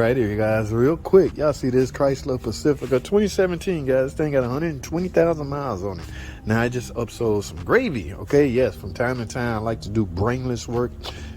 right here, guys, real quick. Y'all see this Chrysler Pacifica 2017, guys. This thing got 120,000 miles on it. Now I just upsold some gravy. Okay, yes, from time to time I like to do brainless work,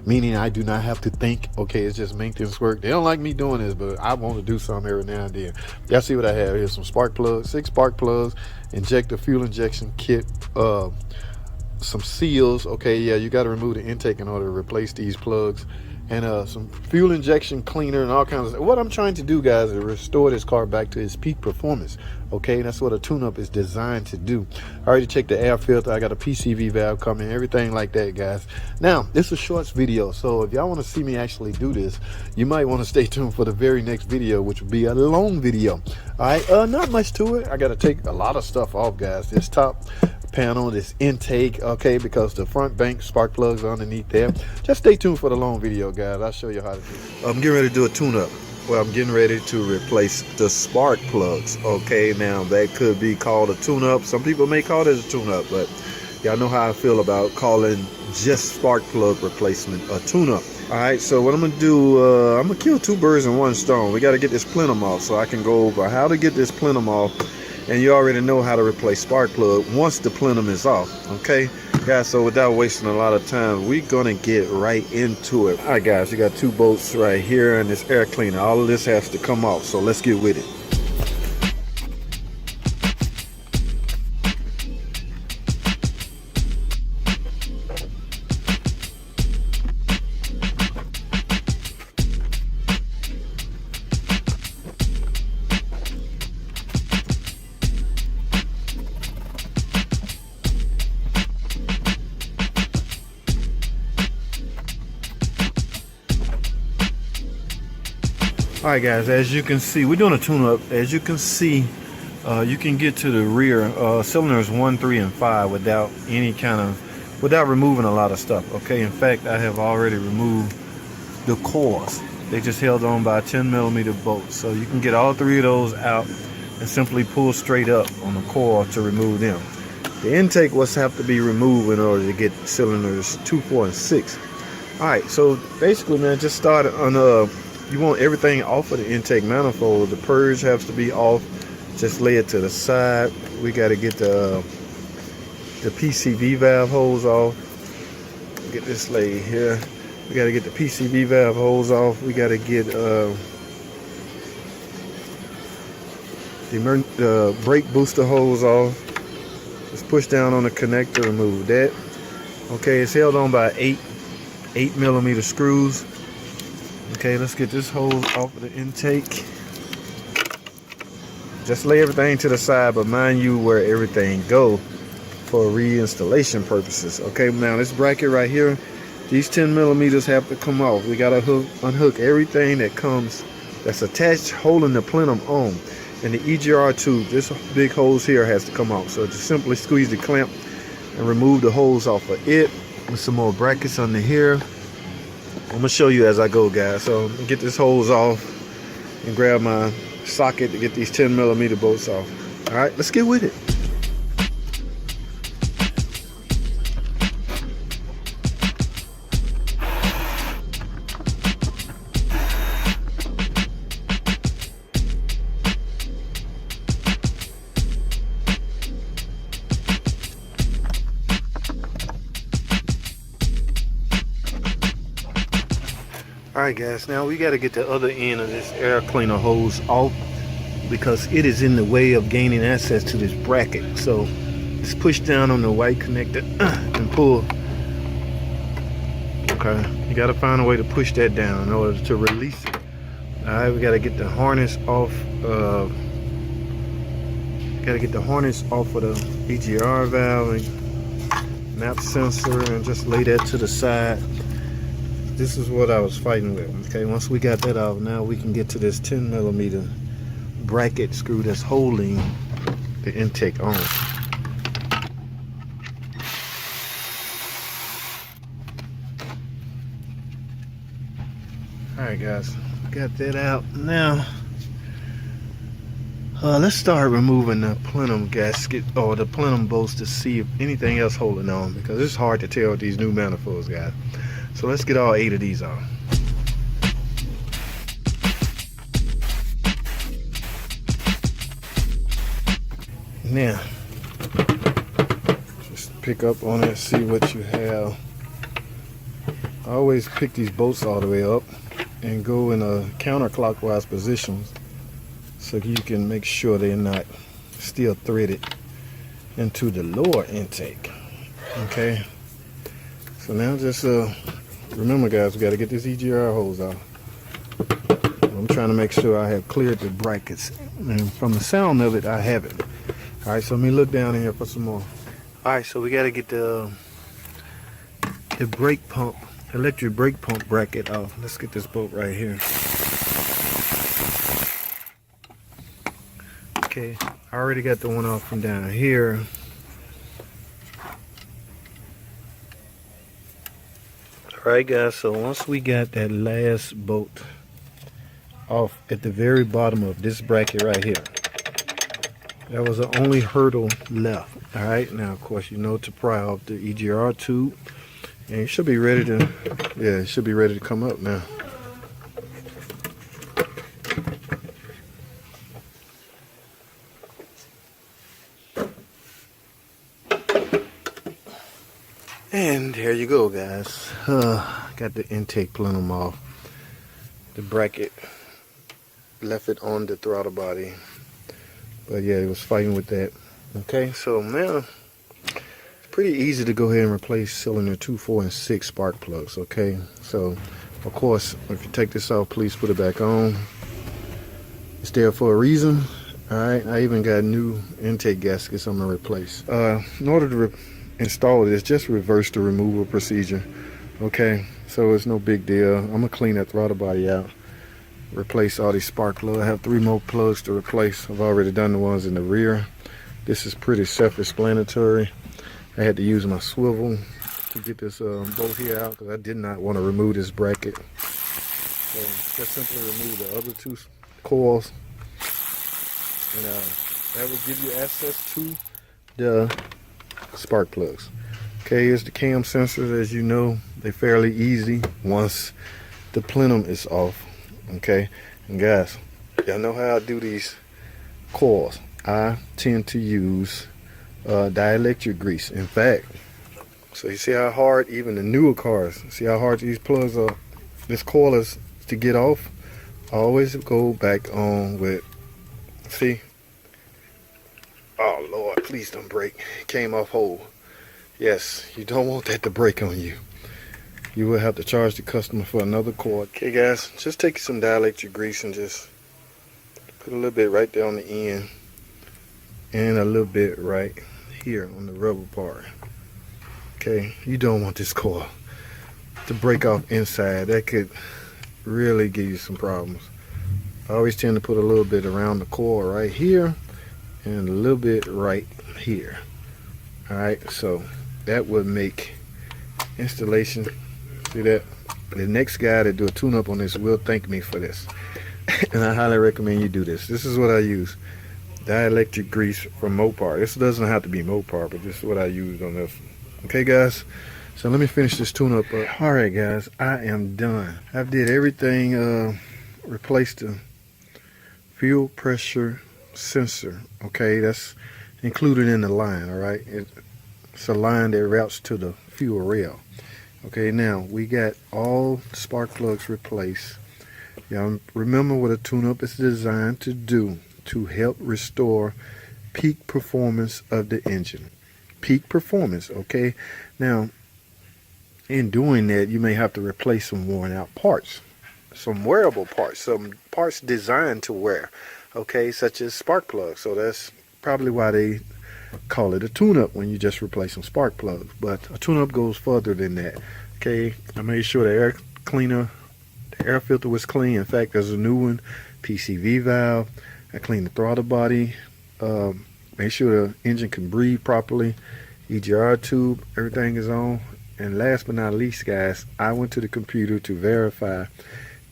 meaning I do not have to think. Okay, it's just maintenance work. They don't like me doing this, but I want to do something every now and then. Y'all see what I have here? Some spark plugs, 6 spark plugs, injector fuel injection kit, some seals. Okay, yeah, you got to remove the intake in order to replace these plugs, and some fuel injection cleaner and all kinds of stuff. What I'm trying to do, guys, is restore this car back to its peak performance. Okay, that's what a tune-up is designed to do. I already checked the air filter. I got a PCV valve coming, everything like that, guys. Now, this is a shorts video, so if y'all want to see me actually do this, you might want to stay tuned for the very next video, which will be a long video. All right, not much to it. I got to take a lot of stuff off, guys. This top panel, this intake, okay, because the front bank spark plugs are underneath there. Just stay tuned for the long video, guys. I'll show you how to do it. I'm getting ready to do a tune-up. Well, I'm getting ready to replace the spark plugs. Okay, now that could be called a tune-up. Some people may call it a tune-up, but y'all know how I feel about calling just spark plug replacement a tune-up. All right, so what I'm gonna do, I'm gonna kill 2 birds in 1 stone. We got to get this plenum off, so I can go over how to get this plenum off. And you already know how to replace spark plug once the plenum is off. Okay, guys, so without wasting a lot of time, we're gonna get right into it. All right, guys, you got 2 bolts right here and this air cleaner. All of this has to come off, so let's get with it. All right, guys, as you can see, we're doing a tune-up. As you can see, you can get to the rear cylinders 1, 3, and 5 without removing a lot of stuff. Okay, in fact, I have already removed the cores. They just held on by 10mm bolts, so you can get all 3 of those out and simply pull straight up on the core to remove them. The intake was have to be removed in order to get cylinders 2, 4, and 6. All right, so basically, man, just start on you want everything off of the intake manifold. The purge has to be off. Just lay it to the side. We got to get the PCV valve hose off. Get this laid here. We got to get the PCV valve hose off. We got to get the brake booster hose off. Just push down on the connector, remove that. Okay, it's held on by 8mm screws. Okay, let's get this hose off of the intake. Just lay everything to the side, but mind you where everything go for reinstallation purposes. Okay, now this bracket right here, these 10mm have to come off. We gotta unhook everything that's attached, holding the plenum on. And the EGR tube, this big hose here has to come off. So just simply squeeze the clamp and remove the hose off of it. With some more brackets under here. I'm gonna show you as I go, guys. So get this hose off and grab my socket to get these 10mm bolts off. All right, let's get with it. Alright, guys, now we got to get the other end of this air cleaner hose off because it is in the way of gaining access to this bracket. So just push down on the white connector and pull. Okay, you got to find a way to push that down in order to release it. Alright, we got to get the harness off. Got to get the harness off of the EGR valve and map sensor and just lay that to the side. This is what I was fighting with. Okay, once we got that off, now we can get to this 10mm bracket screw that's holding the intake on. Alright, guys, got that out. Now let's start removing the plenum gasket or the plenum bolts to see if anything else holding on, because it's hard to tell with these new manifolds, guys. So let's get all 8 of these off. Now, just pick up on it, see what you have. I always pick these bolts all the way up and go in a counterclockwise position so you can make sure they're not still threaded into the lower intake. Okay, so now just remember guys, we got to get this EGR hose out. I'm trying to make sure I have cleared the brackets, and from the sound of it I have it. All right, so let me look down in here for some more. All right, so we got to get the brake pump, electric brake pump bracket off. Let's get this bolt right here. Okay, I already got the one off from down here. Alright guys, so once we got that last bolt off at the very bottom of this bracket right here, that was the only hurdle left. Alright, now of course you know to pry off the EGR tube, and it should be ready to, yeah, it should be ready to come up now. And there you go guys, got the intake plenum off. The bracket left it on the throttle body, but yeah, it was fighting with that. Okay, so now it's pretty easy to go ahead and replace cylinder 2, 4, and 6 spark plugs. Okay, so of course if you take this off, please put it back on. It's there for a reason. Alright, I even got new intake gaskets I'm gonna replace. In order to install this, just reverse the removal procedure. Okay, so it's no big deal. I'm gonna clean that throttle body out, replace all these spark plugs. I have 3 more plugs to replace. I've already done the ones in the rear. This is pretty self-explanatory. I had to use my swivel to get this bolt here out because I did not want to remove this bracket. So just simply remove the other 2 coils, and that will give you access to the spark plugs. Okay, here's the cam sensors. As you know, they're fairly easy once the plenum is off. Okay, and guys, y'all know how I do these coils. I tend to use dielectric grease. In fact, so you see how hard even the newer cars, see how hard these plugs are, this coil is to get off. I always go back on with, see, oh Lord, please don't break. It came off whole. Yes, you don't want that to break on you. You will have to charge the customer for another cord. Okay guys, just take some dielectric grease and just put a little bit right there on the end and a little bit right here on the rubber part. Okay, you don't want this coil to break off inside. That could really give you some problems. I always tend to put a little bit around the coil right here and a little bit right here. Alright, so that would make installation, see that? The next guy to do a tune-up on this will thank me for this. And I highly recommend you do this. This is what I use. Dielectric grease from Mopar. This doesn't have to be Mopar, but this is what I used on this. Okay guys, so let me finish this tune-up up. Alright guys, I am done. I did everything, replaced the fuel pressure sensor. Okay, that's included in the line. All right, it's a line that routes to the fuel rail. Okay, now we got all the spark plugs replaced. Y'all remember what a tune-up is designed to do, to help restore peak performance of the engine. Peak performance. Okay, now in doing that you may have to replace some worn out parts, some wearable parts, some parts designed to wear. Okay, such as spark plugs. So that's probably why they call it a tune-up when you just replace some spark plugs. But a tune-up goes further than that. Okay, I made sure the air cleaner, the air filter was clean. In fact, there's a new one, PCV valve. I cleaned the throttle body, make sure the engine can breathe properly, EGR tube, everything is on. And last but not least guys, I went to the computer to verify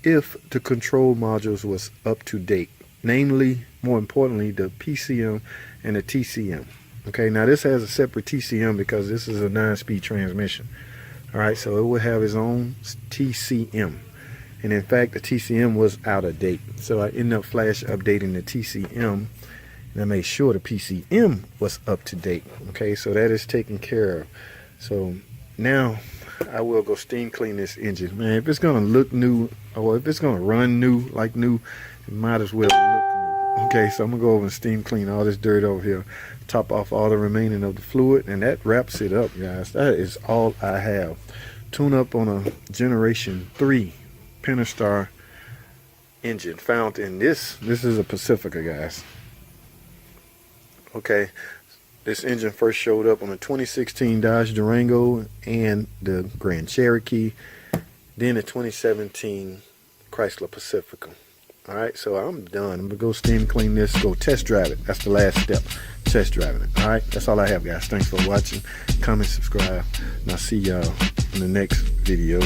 if the control modules was up to date. Namely, more importantly, the PCM and the TCM. Okay, now this has a separate TCM because this is a 9-speed transmission. Alright, so it will have its own TCM. And in fact, the TCM was out of date. So I ended up flash updating the TCM. and I made sure the PCM was up to date. Okay, so that is taken care of. So now I will go steam clean this engine. Man, if it's gonna look new, or if it's gonna run new, like new, it might as well look new. Okay, so I'm gonna go over and steam clean all this dirt over here, top off all the remaining of the fluid, and that wraps it up, guys. That is all I have. Tune up on a Generation 3 Pentastar engine found in this is a Pacifica, guys. Okay, this engine first showed up on the 2016 Dodge Durango and the Grand Cherokee, then the 2017 Chrysler Pacifica. All right, so I'm done. I'm gonna go steam clean this, go test drive it. That's the last step, test driving it. All right, that's all I have, guys. Thanks for watching. Comment, subscribe, and I'll see y'all in the next video.